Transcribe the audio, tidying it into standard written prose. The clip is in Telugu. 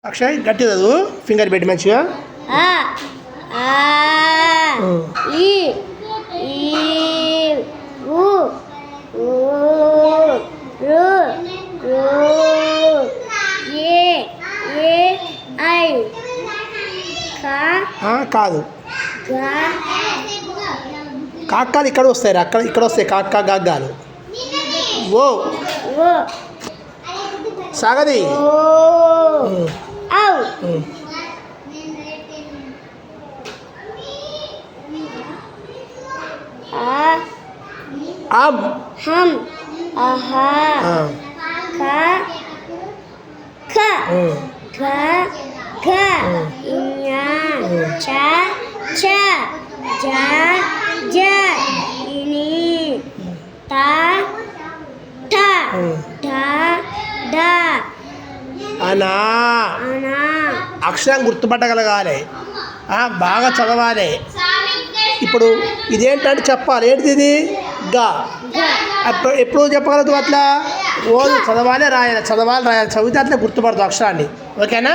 అక్షయ్ గట్టి చదువు ఫింగర్ పెట్టి మంచిగా ఈ ఊ రు ఏ ఐ కాదు కాకాలు ఇక్కడ వస్తాయి అక్కడ ఇక్కడ వస్తాయి కాకా గాగ్గాలు ఓ సాగది ఆమ్ హమ్ ఆహా క ఖ ఘ ఘ ఇఞ చ చ జ జ ఇని త ఠ ఢ ఢ అనా అక్షరం గుర్తుపట్టగలగాలి బాగా చదవాలి. ఇప్పుడు ఇదేంటంటే చెప్పాలి ఏంటిది ఇది గా ఎప్పుడు చెప్పగలదు అట్లా ఓ చదవాలి రాయాలి చదివితే అట్లా గుర్తుపడతావు అక్షరాన్ని. ఓకేనా?